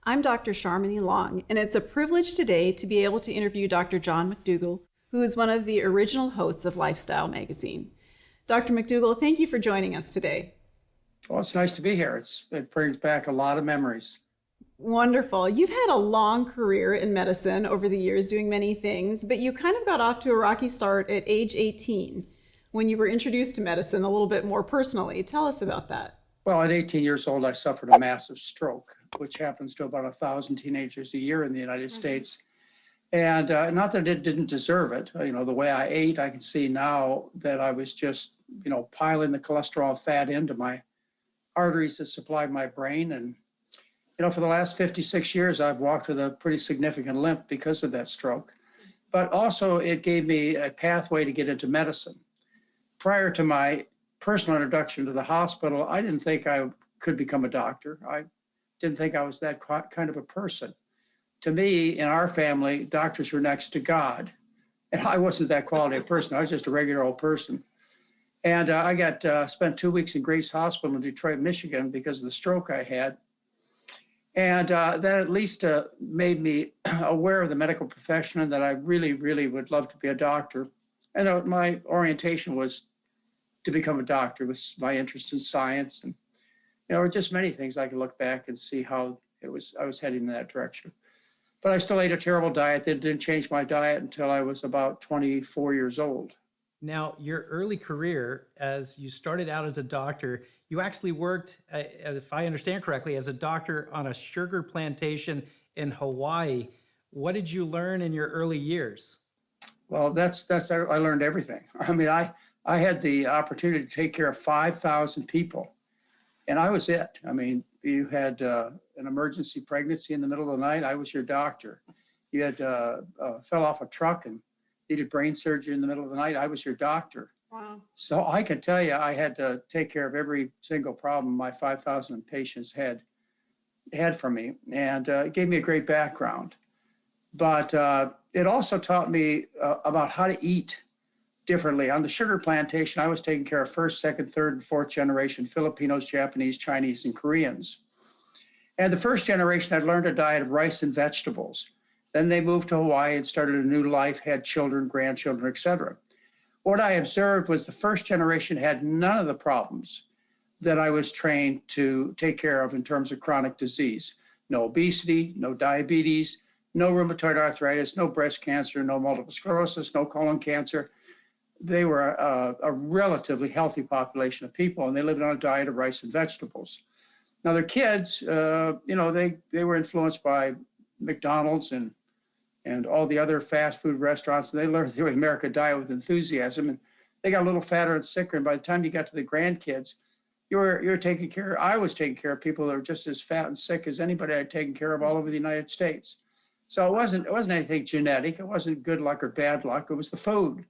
I'm Dr. Sharmini Long, and it's a privilege today to be able to interview Dr. John McDougall, who is one of the original hosts of Lifestyle Magazine. Dr. McDougall, thank you for joining us today. Well, it's nice to be here. It brings back a lot of memories. Wonderful. You've had a long career in medicine over the years, doing many things, but you kind of got off to a rocky start at age 18 when you were introduced to medicine a little bit more personally. Tell us about that. Well, at 18 years old, I suffered a massive stroke, which happens to about 1,000 teenagers a year in the United States. And not that it didn't deserve it. The way I ate, I can see now that I was just, piling the cholesterol fat into my arteries that supplied my brain. And, for the last 56 years, I've walked with a pretty significant limp because of that stroke. But also, it gave me a pathway to get into medicine. Prior to my personal introduction to the hospital, I didn't think I could become a doctor. I didn't think I was that kind of a person. To me, in our family, doctors were next to God. And I wasn't that quality of person. I was just a regular old person. And I got spent 2 weeks in Grace Hospital in Detroit, Michigan, because of the stroke I had. And that at least made me aware of the medical profession and that I really, really would love to be a doctor. And my orientation was to become a doctor with my interest in science. And, just many things I could look back and see how I was heading in that direction. But I still ate a terrible diet that didn't change my diet until I was about 24 years old. Now, your early career, as you started out as a doctor, you actually worked, if I understand correctly, as a doctor on a sugar plantation in Hawaii. What did you learn in your early years? Well, I learned everything. I had the opportunity to take care of 5,000 people, and I was it. You had an emergency pregnancy in the middle of the night, I was your doctor. You had fell off a truck and needed brain surgery in the middle of the night, I was your doctor. Wow. So I can tell you, I had to take care of every single problem my 5,000 patients had for me, and it gave me a great background. But it also taught me about how to eat differently. On the sugar plantation, I was taking care of first, second, third, and fourth generation Filipinos, Japanese, Chinese, and Koreans. And the first generation, I'd learned a diet of rice and vegetables. Then they moved to Hawaii and started a new life, had children, grandchildren, et cetera. What I observed was the first generation had none of the problems that I was trained to take care of in terms of chronic disease. No obesity, no diabetes, no rheumatoid arthritis, no breast cancer, no multiple sclerosis, no colon cancer. They were a relatively healthy population of people, and they lived on a diet of rice and vegetables. Now their kids, they were influenced by McDonald's and all the other fast food restaurants, and they learned the American diet with enthusiasm, and they got a little fatter and sicker. And by the time you got to the grandkids, I was taking care of people that were just as fat and sick as anybody I'd taken care of all over the United States. So it wasn't anything genetic. It wasn't good luck or bad luck. It was the food.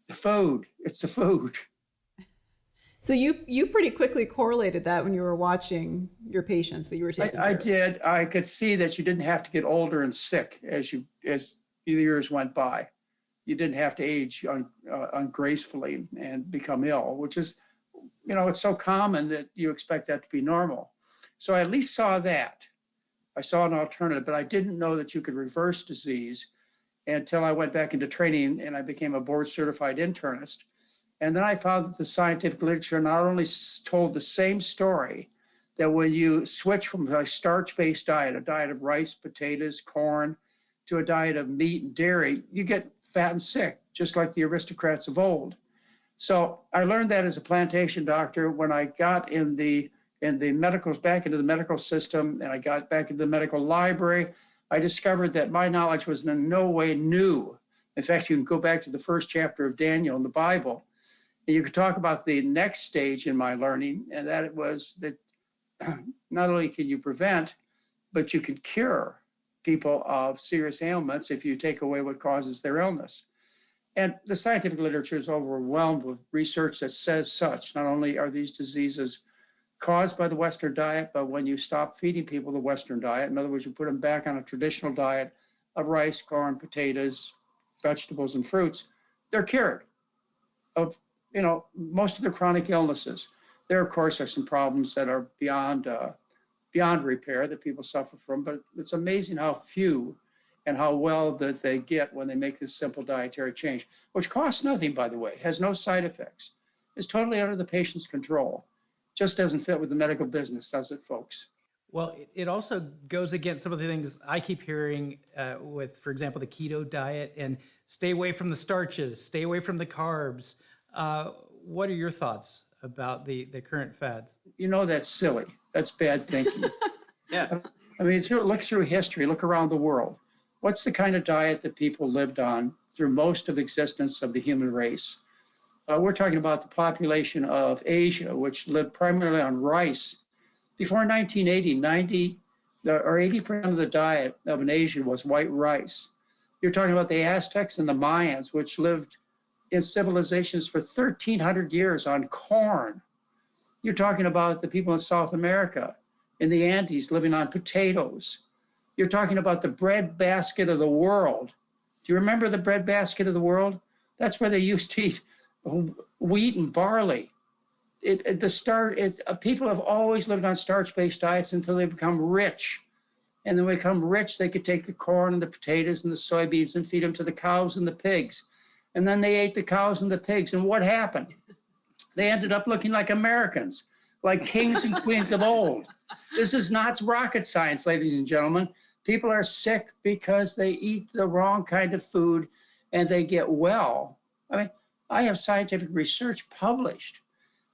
It's the food. So you pretty quickly correlated that when you were watching your patients that you were taking care I of. did. I could see that you didn't have to get older and sick as the years went by. You didn't have to age ungracefully and become ill, which is, it's so common that you expect that to be normal. So I at least saw that. I saw an alternative, but I didn't know that you could reverse disease until I went back into training and I became a board certified internist. And then I found that the scientific literature not only told the same story, that when you switch from a starch-based diet, a diet of rice, potatoes, corn, to a diet of meat and dairy, you get fat and sick, just like the aristocrats of old. So I learned that as a plantation doctor when I got back into the medical system, and I got back into the medical library. I discovered that my knowledge was in no way new. In fact, you can go back to the first chapter of Daniel in the Bible, and you could talk about the next stage in my learning, and that it was that not only can you prevent, but you can cure people of serious ailments if you take away what causes their illness. And the scientific literature is overwhelmed with research that says such. Not only are these diseases caused by the Western diet, but when you stop feeding people the Western diet, in other words, you put them back on a traditional diet of rice, corn, potatoes, vegetables, and fruits, they're cured of, most of their chronic illnesses. There, of course, are some problems that are beyond beyond repair that people suffer from, but it's amazing how few and how well that they get when they make this simple dietary change, which costs nothing, by the way, has no side effects, is totally under the patient's control. Just doesn't fit with the medical business, does it, folks? Well, it also goes against some of the things I keep hearing with, for example, the keto diet and stay away from the starches, stay away from the carbs. What are your thoughts about the current fads? You know, that's silly. That's bad thinking. Yeah. I mean, look through history, look around the world. What's the kind of diet that people lived on through most of existence of the human race? We're talking about the population of Asia, which lived primarily on rice. Before 1980, 80% of the diet of an Asian was white rice. You're talking about the Aztecs and the Mayans, which lived in civilizations for 1,300 years on corn. You're talking about the people in South America, in the Andes, living on potatoes. You're talking about the breadbasket of the world. Do you remember the breadbasket of the world? That's where they used to eat wheat and barley. People have always lived on starch-based diets until they become rich. And then when they become rich, they could take the corn and the potatoes and the soybeans and feed them to the cows and the pigs. And then they ate the cows and the pigs. And what happened? They ended up looking like Americans, like kings and queens of old. This is not rocket science, ladies and gentlemen. People are sick because they eat the wrong kind of food and they get well. I mean, I have scientific research published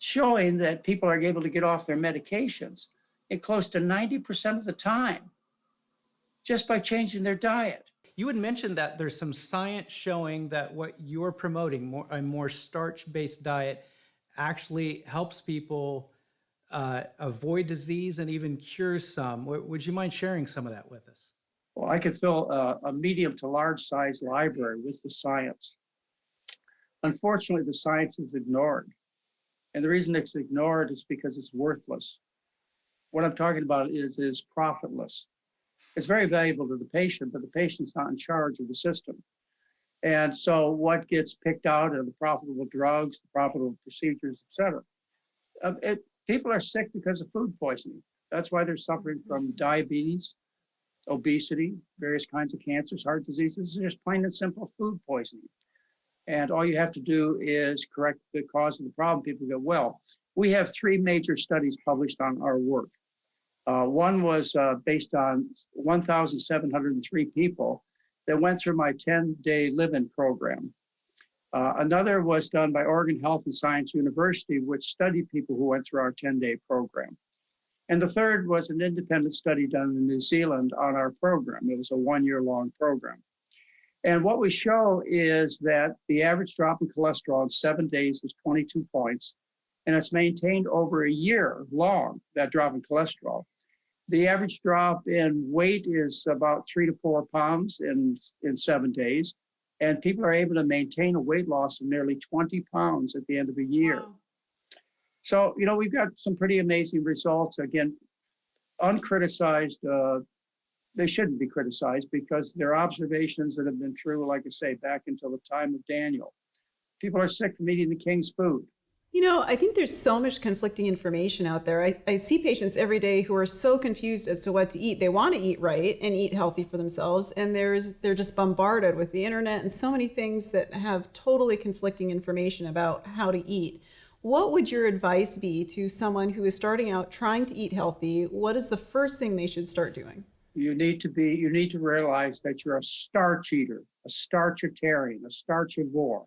showing that people are able to get off their medications in close to 90% of the time just by changing their diet. You had mentioned that there's some science showing that what you're promoting, a more starch-based diet, actually helps people avoid disease and even cure some. Would you mind sharing some of that with us? Well, I could fill a medium to large size library with the science. Unfortunately, the science is ignored. And the reason it's ignored is because it's worthless. What I'm talking about is profitless. It's very valuable to the patient, but the patient's not in charge of the system. And so what gets picked out are the profitable drugs, the profitable procedures, et cetera. People are sick because of food poisoning. That's why they're suffering from diabetes, obesity, various kinds of cancers, heart diseases. It's just plain and simple food poisoning. And all you have to do is correct the cause of the problem. People go, well, we have 3 major studies published on our work. One was based on 1,703 people that went through my 10-day live-in program. Another was done by Oregon Health and Science University, which studied people who went through our 10-day program. And the third was an independent study done in New Zealand on our program. It was a 1-year-long program. And what we show is that the average drop in cholesterol in 7 days is 22 points, and it's maintained over a year long, that drop in cholesterol. The average drop in weight is about 3 to 4 pounds in 7 days, and people are able to maintain a weight loss of nearly 20 pounds at the end of a year. Wow. So, you know, we've got some pretty amazing results. Again, uncriticized. They shouldn't be criticized because they're observations that have been true, like I say, back until the time of Daniel. People are sick from eating the king's food. You know, I think there's so much conflicting information out there. I see patients every day who are so confused as to what to eat. They want to eat right and eat healthy for themselves, and they're just bombarded with the internet and so many things that have totally conflicting information about how to eat. What would your advice be to someone who is starting out trying to eat healthy? What is the first thing they should start doing? You need to realize that you're a starch eater, a starchitarian, a starchivore.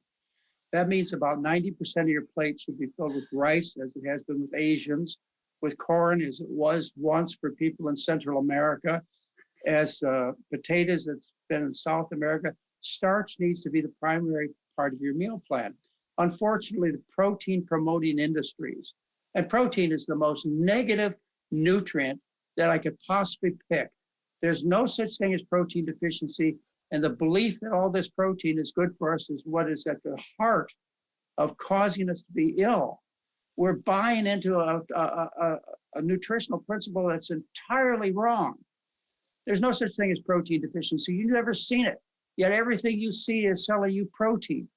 That means about 90% of your plate should be filled with rice, as it has been with Asians, with corn, as it was once for people in Central America, as potatoes, it's been in South America. Starch needs to be the primary part of your meal plan. Unfortunately, the protein promoting industries, and protein is the most negative nutrient that I could possibly pick. There's no such thing as protein deficiency. And the belief that all this protein is good for us is what is at the heart of causing us to be ill. We're buying into a nutritional principle that's entirely wrong. There's no such thing as protein deficiency. You've never seen it. Yet everything you see is selling you protein.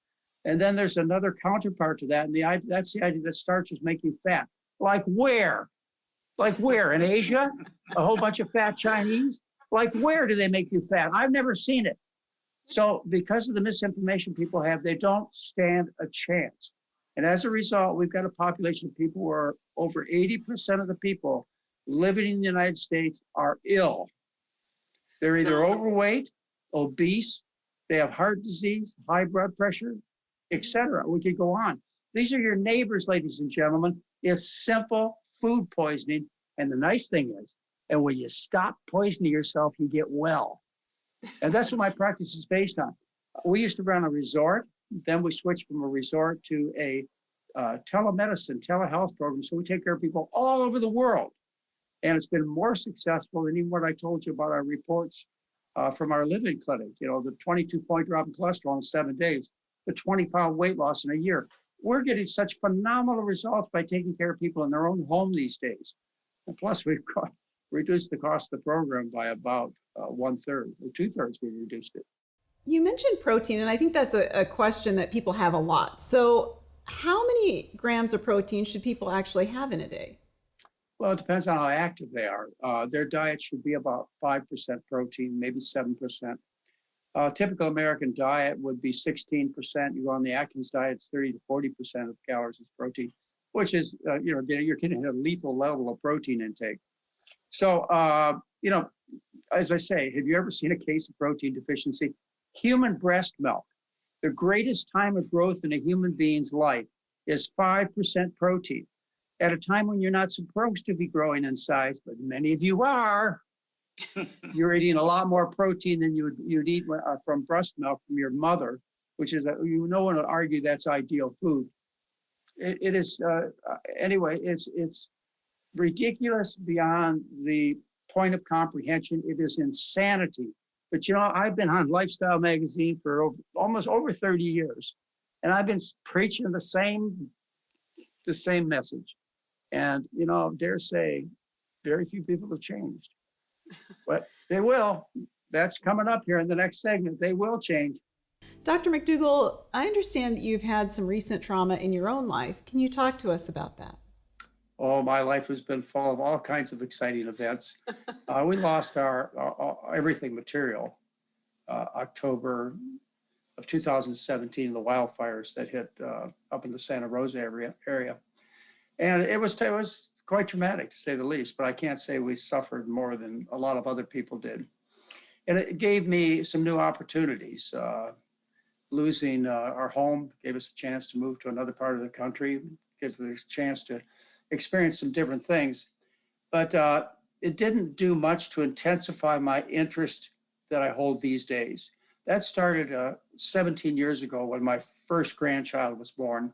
And then there's another counterpart to that. And that's the idea that starches make you fat. Like where? Like where? In Asia? A whole bunch of fat Chinese? Like where do they make you fat? I've never seen it. So because of the misinformation people have, they don't stand a chance. And as a result, we've got a population of people where over 80% of the people living in the United States are ill. They're either overweight, obese, they have heart disease, high blood pressure, etc. We could go on. These are your neighbors, ladies and gentlemen. It's simple food poisoning. And the nice thing is, and when you stop poisoning yourself, you get well. And that's what my practice is based on. We used to run a resort. Then we switched from a resort to a telemedicine, telehealth program. So we take care of people all over the world. And it's been more successful than even what I told you about our reports from our living clinic. You know, the 22-point drop in cholesterol in 7 days, the 20-pound weight loss in a year. We're getting such phenomenal results by taking care of people in their own home these days. And plus, we've reduced the cost of the program by about 1/3 or 2/3. We reduced it. You mentioned protein, and I think that's a question that people have a lot. So, how many grams of protein should people actually have in a day? Well, it depends on how active they are. Their diet should be about 5% protein, maybe 7%. Typical American diet would be 16%. You go on the Atkins diet, it's 30 to 40% of calories is protein, which is, you're getting a lethal level of protein intake. So, as I say, have you ever seen a case of protein deficiency? Human breast milk, the greatest time of growth in a human being's life is 5% protein. At a time when you're not supposed to be growing in size, but many of you are, you're eating a lot more protein than you'd eat from breast milk from your mother, which is, no one would argue that's ideal food. It is, anyway, it's ridiculous beyond the point of comprehension. It is insanity. But, I've been on Lifestyle Magazine for almost over 30 years, and I've been preaching the same message. And, dare say, very few people have changed. But they will. That's coming up here in the next segment. They will change. Dr. McDougall, I understand that you've had some recent trauma in your own life. Can you talk to us about that? Oh, my life has been full of all kinds of exciting events. We lost our everything material October of 2017, the wildfires that hit up in the Santa Rosa area. And it was quite traumatic, to say the least, but I can't say we suffered more than a lot of other people did. And it gave me some new opportunities. Losing our home gave us a chance to move to another part of the country, gave us a chance to experience some different things. But it didn't do much to intensify my interest that I hold these days. That started 17 years ago when my first grandchild was born.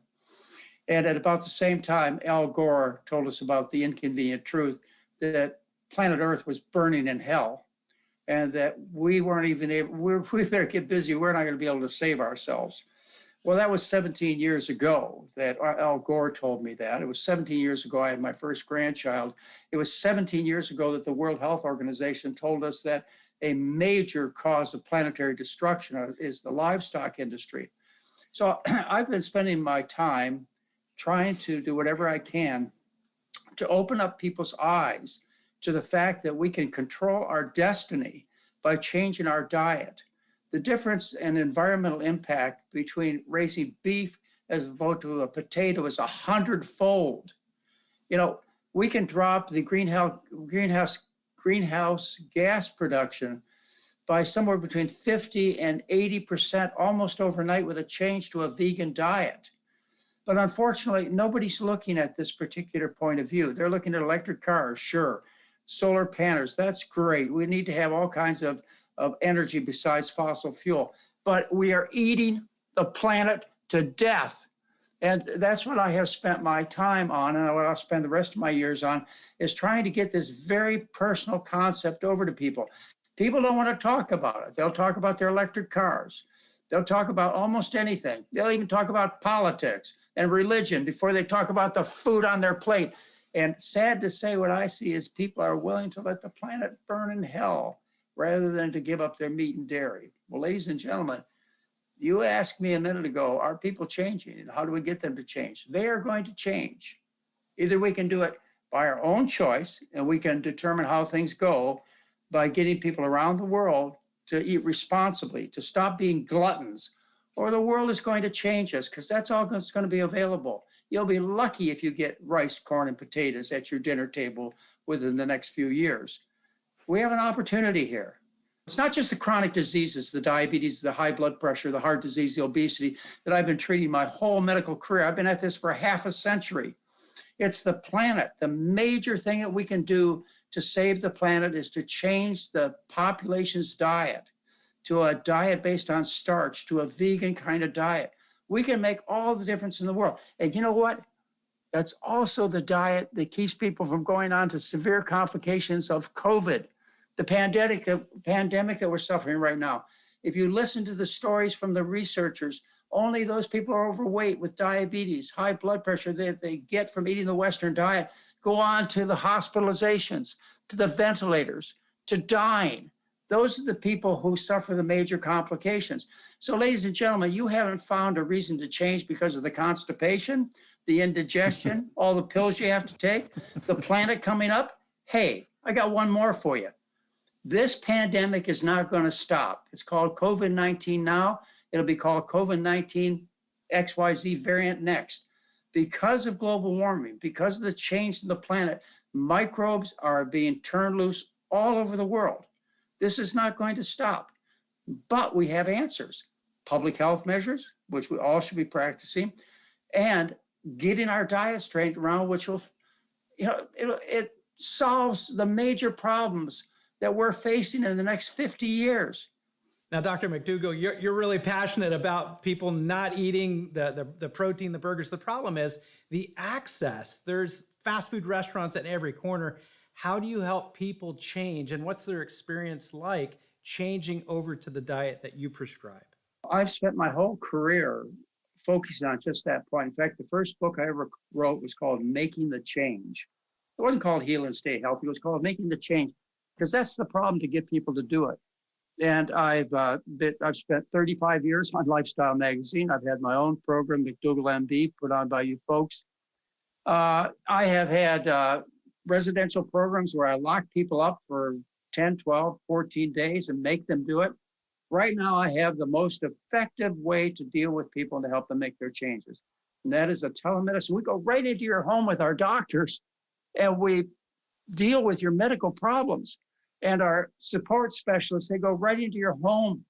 And at about the same time, Al Gore told us about the inconvenient truth that planet Earth was burning in hell, and that we weren't even able, we better get busy. We're not going to be able to save ourselves. Well, that was 17 years ago that Al Gore told me that. It was 17 years ago I had my first grandchild. It was 17 years ago that the World Health Organization told us that a major cause of planetary destruction is the livestock industry. So I've been spending my time trying to do whatever I can to open up people's eyes to the fact that we can control our destiny by changing our diet. The difference in environmental impact between raising beef as opposed to a potato is 100-fold. We can drop the greenhouse gas production by somewhere between 50 and 80% almost overnight with a change to a vegan diet. But unfortunately, nobody's looking at this particular point of view. They're looking at electric cars, sure. Solar panels, that's great. We need to have all kinds of energy besides fossil fuel. But we are eating the planet to death. And that's what I have spent my time on, and what I'll spend the rest of my years on, is trying to get this very personal concept over to people. People don't want to talk about it. They'll talk about their electric cars. They'll talk about almost anything. They'll even talk about politics and religion before they talk about the food on their plate. And sad to say, what I see is people are willing to let the planet burn in hell rather than to give up their meat and dairy. Well, ladies and gentlemen, you asked me a minute ago, are people changing? And how do we get them to change? They are going to change. Either we can do it by our own choice, and we can determine how things go by getting people around the world to eat responsibly, to stop being gluttons, or the world is going to change us, because that's all that's going to be available. You'll be lucky if you get rice, corn, and potatoes at your dinner table within the next few years. We have an opportunity here. It's not just the chronic diseases, the diabetes, the high blood pressure, the heart disease, the obesity that I've been treating my whole medical career. I've been at this for half a century. It's the planet. The major thing that we can do to save the planet is to change the population's diet to a diet based on starch, to a vegan kind of diet. We can make all the difference in the world. And you know what? That's also the diet that keeps people from going on to severe complications of COVID, the pandemic that we're suffering right now. If you listen to the stories from the researchers, only those people are overweight with diabetes, high blood pressure that they get from eating the Western diet go on to the hospitalizations, to the ventilators, to dying. Those are the people who suffer the major complications. So, ladies and gentlemen, you haven't found a reason to change because of the constipation, the indigestion, all the pills you have to take, the planet coming up. Hey, I got one more for you. This pandemic is not going to stop. It's called COVID-19 now. It'll be called COVID-19 XYZ variant next. Because of global warming, because of the change in the planet, microbes are being turned loose all over the world. This is not going to stop, but we have answers. Public health measures, which we all should be practicing, and getting our diet straight around, which will, it solves the major problems that we're facing in the next 50 years. Now, Dr. McDougall, you're really passionate about people not eating the protein, the burgers. The problem is the access. There's fast food restaurants at every corner. How do you help people change, and what's their experience like changing over to the diet that you prescribe? I've spent my whole career focusing on just that point. In fact, the first book I ever wrote was called Making the Change. It wasn't called Heal and Stay Healthy. It was called Making the Change, because that's the problem, to get people to do it. And I've spent 35 years on Lifestyle Magazine. I've had my own program, McDougall MD, put on by you folks. I have had residential programs where I lock people up for 10, 12, 14 days and make them do it. Right now, I have the most effective way to deal with people and to help them make their changes. And that is a telemedicine. We go right into your home with our doctors, and we deal with your medical problems. And our support specialists, they go right into your home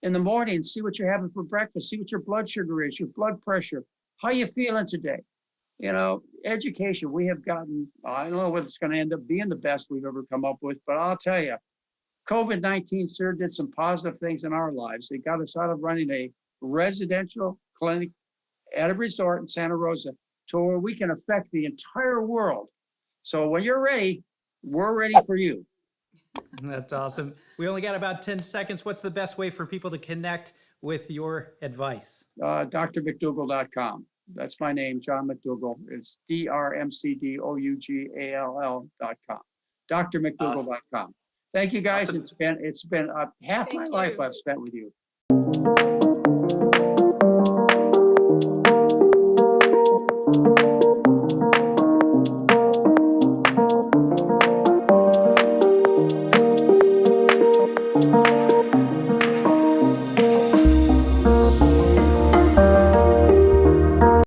in the morning, see what you're having for breakfast, see what your blood sugar is, your blood pressure, how you feeling today. Education, we have gotten, I don't know whether it's going to end up being the best we've ever come up with, but I'll tell you, COVID-19 sure did some positive things in our lives. It got us out of running a residential clinic at a resort in Santa Rosa to where we can affect the entire world. So when you're ready, we're ready for you. That's awesome. We only got about 10 seconds. What's the best way for people to connect with your advice? drmcdougall.com. That's my name, John McDougall. It's drmcdougall.com. drmcdougall.com. Thank you, guys. Awesome. It's been half my life I've spent with you.